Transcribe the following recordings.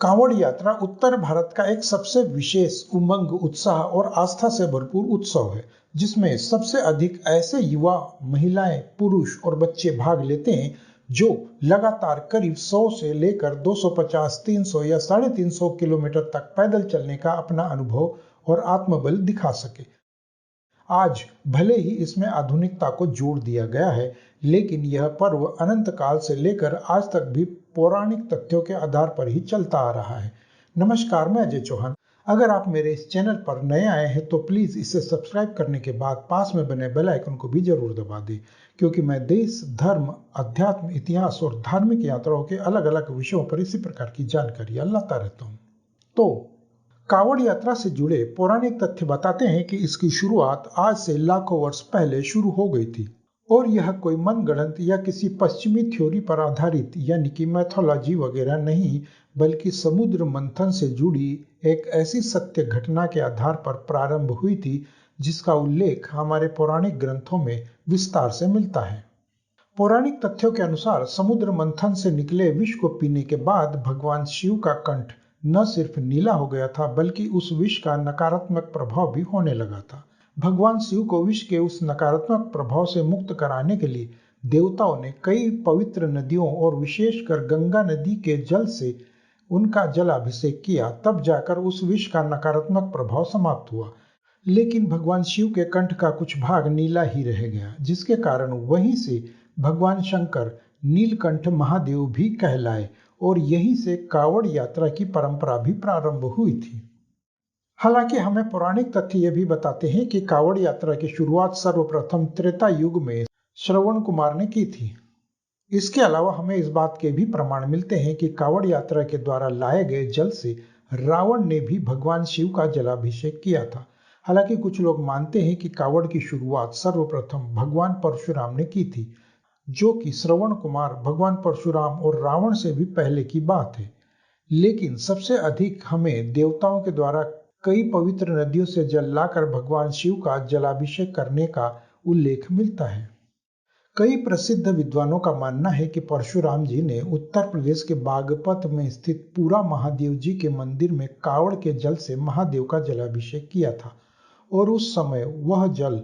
कांवड़ यात्रा उत्तर भारत का एक सबसे विशेष उमंग, उत्साह और आस्था से भरपूर उत्सव है, जिसमें सबसे अधिक ऐसे युवा, महिलाएं, पुरुष और बच्चे भाग लेते हैं जो लगातार करीब 100 से लेकर 250, 300 या 350 किलोमीटर तक पैदल चलने का अपना अनुभव और आत्मबल दिखा सके। आज भले ही इसमें आधुनिकता को जोड़ दिया गया है, लेकिन यह पर्व अनंत काल से लेकर आज तक भी पौराणिक तथ्यों के आधार पर ही चलता आ रहा है। नमस्कार, मैं अजय चौहान। अगर आप मेरे इस चैनल पर नए आए हैं तो प्लीज इसे सब्सक्राइब करने के बाद पास में बने बेल आइकन को भी जरूर दबा दें, क्योंकि मैं देश, धर्म, अध्यात्म, इतिहास और धार्मिक यात्राओं के अलग अलग विषयों पर इसी प्रकार की जानकारियां लाता रहता हूँ। तो कांवड़ यात्रा से जुड़े पौराणिक तथ्य बताते हैं कि इसकी शुरुआत आज से लाखों वर्ष पहले शुरू हो गई थी, और यह कोई मनगढ़ंत या किसी पश्चिमी थ्योरी पर आधारित यानी कि मैथोलॉजी वगैरह नहीं, बल्कि समुद्र मंथन से जुड़ी एक ऐसी सत्य घटना के आधार पर प्रारंभ हुई थी जिसका उल्लेख हमारे पौराणिक ग्रंथों में विस्तार से मिलता है। पौराणिक तथ्यों के अनुसार समुद्र मंथन से निकले विष को पीने के बाद भगवान शिव का कंठ न सिर्फ नीला हो गया था, बल्कि उस विष का नकारात्मक प्रभाव भी होने लगा था। भगवान शिव को विष के उस नकारात्मक प्रभाव से मुक्त कराने के लिए देवताओं ने कई पवित्र नदियों और विशेषकर गंगा नदी के जल से उनका जलाभिषेक किया, तब जाकर उस विष का नकारात्मक प्रभाव समाप्त हुआ। लेकिन भगवान शिव के कंठ का कुछ भाग नीला ही रह गया, जिसके कारण वहीं से भगवान शंकर नीलकंठ महादेव भी कहलाए, और यहीं से कांवड़ यात्रा की परंपरा भी प्रारंभ हुई थी। हालांकि हमें पौराणिक तथ्य यह भी बताते हैं कि कांवड़ यात्रा की शुरुआत सर्वप्रथम त्रेता युग में श्रवण कुमार ने की थी। इसके अलावा हमें इस बात के भी प्रमाण मिलते हैं कि कांवड़ यात्रा के द्वारा लाए गए जल से रावण ने भी भगवान शिव का जलाभिषेक किया था। हालांकि कुछ लोग मानते हैं कि कांवड़ की शुरुआत सर्वप्रथम भगवान परशुराम ने की थी, जो कि श्रवण कुमार, भगवान परशुराम और रावण से भी पहले की बात है। लेकिन सबसे अधिक हमें देवताओं के द्वारा कई पवित्र नदियों से जल लाकर भगवान शिव का जलाभिषेक करने का उल्लेख मिलता है। कई प्रसिद्ध विद्वानों का मानना है कि परशुराम जी ने उत्तर प्रदेश के बागपत में स्थित पूरा महादेव जी के मंदिर में कांवड़ के जल से महादेव का जलाभिषेक किया था, और उस समय वह जल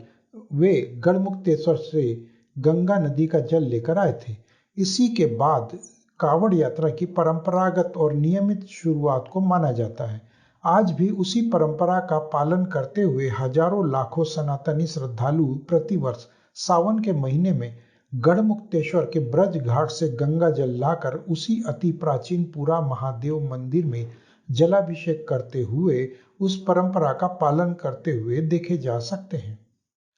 वे गढ़मुक्तेश्वर से गंगा नदी का जल लेकर आए थे। इसी के बाद कांवड़ यात्रा की परंपरागत और नियमित शुरुआत को माना जाता है। आज भी उसी परंपरा का पालन करते हुए हजारों लाखों सनातनी श्रद्धालु प्रतिवर्ष सावन के महीने में गढ़मुक्तेश्वर के ब्रज घाट से गंगा जल लाकर उसी अति प्राचीन पूरा महादेव मंदिर में जलाभिषेक करते हुए उस परंपरा का पालन करते हुए देखे जा सकते हैं।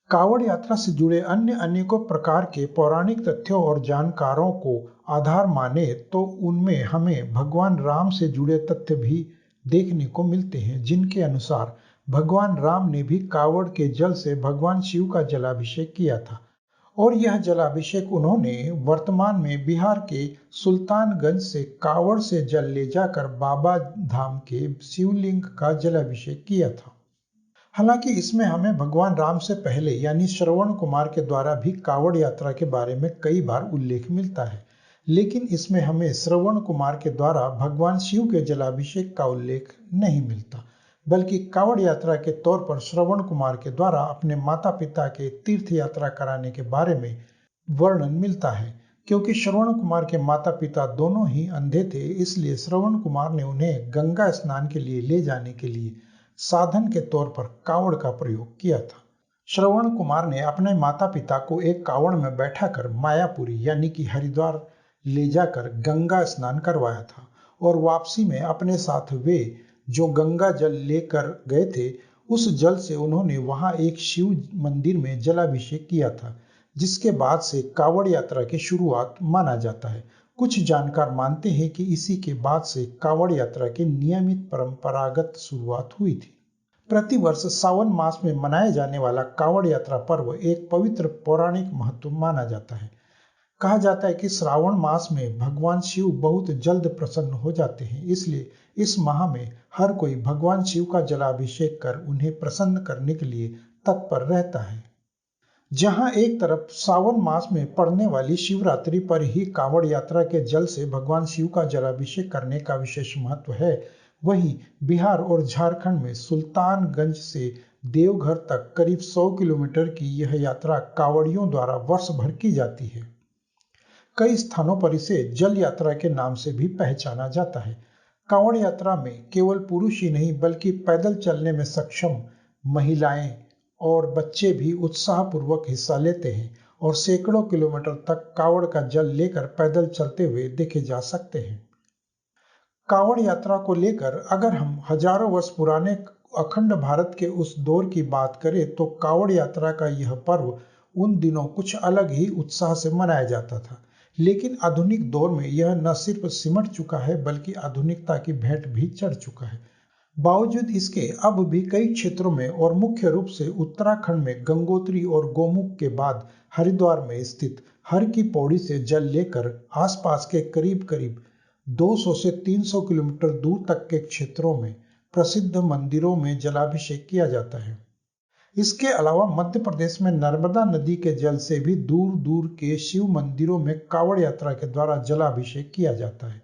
कांवड़ यात्रा से जुड़े अन्य अनेकों प्रकार के पौराणिक तथ्यों और जानकारों को आधार माने तो उनमें हमें भगवान राम से जुड़े तथ्य भी देखने को मिलते हैं, जिनके अनुसार भगवान राम ने भी कांवड़ के जल से भगवान शिव का जलाभिषेक किया था, और यह जलाभिषेक उन्होंने वर्तमान में बिहार के सुल्तानगंज से कांवड़ से जल ले जाकर बाबा धाम के शिवलिंग का जलाभिषेक किया था। हालांकि इसमें हमें भगवान राम से पहले यानी श्रवण कुमार के द्वारा भी कांवड़ यात्रा के बारे में कई बार उल्लेख मिलता है, लेकिन इसमें हमें श्रवण कुमार के द्वारा भगवान शिव के जलाभिषेक का उल्लेख नहीं मिलता, बल्कि कांवड़ यात्रा के तौर पर श्रवण कुमार के द्वारा अपने माता पिता के तीर्थ यात्रा कराने के बारे में वर्णन मिलता है। क्योंकि श्रवण कुमार के माता पिता दोनों ही अंधे थे, इसलिए श्रवण कुमार ने उन्हें गंगा स्नान के लिए ले जाने के लिए साधन के तौर पर कांवड़ का प्रयोग किया था। श्रवण कुमार ने अपने माता पिता को एक कांवड़ में बैठाकर मायापुरी यानी कि हरिद्वार ले जाकर गंगा स्नान करवाया था, और वापसी में अपने साथ वे जो गंगा जल लेकर गए थे, उस जल से उन्होंने वहां एक शिव मंदिर में जलाभिषेक किया था, जिसके बाद से कांवड़ यात्रा की शुरुआत माना जाता है। कुछ जानकार मानते हैं कि इसी के बाद से कांवड़ यात्रा की नियमित परंपरागत शुरुआत हुई थी। प्रतिवर्ष सावन मास में मनाया जाने वाला कांवड़ यात्रा पर्व एक पवित्र पौराणिक महत्व माना जाता है। कहा जाता है कि श्रावण मास में भगवान शिव बहुत जल्द प्रसन्न हो जाते हैं, इसलिए इस माह में हर कोई भगवान शिव का जलाभिषेक कर उन्हें प्रसन्न करने के लिए तत्पर रहता है। जहां एक तरफ सावन मास में पड़ने वाली शिवरात्रि पर ही कांवड़ यात्रा के जल से भगवान शिव का जलाभिषेक करने का विशेष महत्व है, वहीं बिहार और झारखंड में सुल्तानगंज से देवघर तक करीब 100 किलोमीटर की यह यात्रा कांवड़ियों द्वारा वर्ष भर की जाती है। कई स्थानों पर इसे जल यात्रा के नाम से भी पहचाना जाता है। कांवड़ यात्रा में केवल पुरुष ही नहीं बल्कि पैदल चलने में सक्षम महिलाएं और बच्चे भी उत्साहपूर्वक हिस्सा लेते हैं और सैकड़ों किलोमीटर तक कांवड़ का जल लेकर पैदल चलते हुए देखे जा सकते हैं। कांवड़ यात्रा को लेकर अगर हम हजारों वर्ष पुराने अखंड भारत के उस दौर की बात करें तो कांवड़ यात्रा का यह पर्व उन दिनों कुछ अलग ही उत्साह से मनाया जाता था। लेकिन आधुनिक दौर में यह न सिर्फ सिमट चुका है बल्कि आधुनिकता की भेंट भी चढ़ चुका है। बावजूद इसके अब भी कई क्षेत्रों में और मुख्य रूप से उत्तराखंड में गंगोत्री और गोमुख के बाद हरिद्वार में स्थित हर की पौड़ी से जल लेकर आसपास के करीब करीब 200 से 300 किलोमीटर दूर तक के क्षेत्रों में प्रसिद्ध मंदिरों में जलाभिषेक किया जाता है। इसके अलावा मध्य प्रदेश में नर्मदा नदी के जल से भी दूर दूर के शिव मंदिरों में कांवड़ यात्रा के द्वारा जलाभिषेक किया जाता है।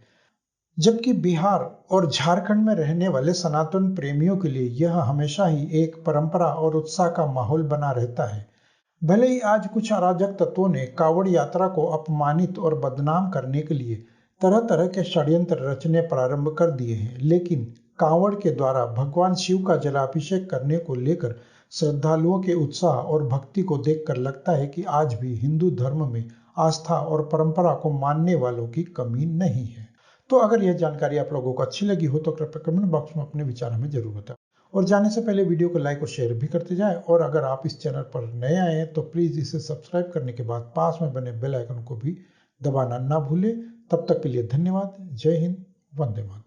जबकि बिहार और झारखंड में रहने वाले सनातन प्रेमियों के लिए यह हमेशा ही एक परंपरा और उत्साह का माहौल बना रहता है। भले ही आज कुछ अराजक तत्वों ने कांवड़ यात्रा को अपमानित और बदनाम करने के लिए तरह तरह के षड्यंत्र रचने प्रारंभ कर दिए हैं, लेकिन कांवड़ के द्वारा भगवान शिव का जलाभिषेक करने को लेकर श्रद्धालुओं के उत्साह और भक्ति को देखकर लगता है कि आज भी हिंदू धर्म में आस्था और परंपरा को मानने वालों की कमी नहीं है। तो अगर यह जानकारी आप लोगों को अच्छी लगी हो तो कृपया कमेंट बॉक्स में अपने विचार हमें जरूर बताएं और जाने से पहले वीडियो को लाइक और शेयर भी करते जाएं। और अगर आप इस चैनल पर नए आए हैं तो प्लीज इसे सब्सक्राइब करने के बाद पास में बने बेल आइकन को भी दबाना ना भूलें। तब तक के लिए धन्यवाद। जय हिंद, वंदे मातरम।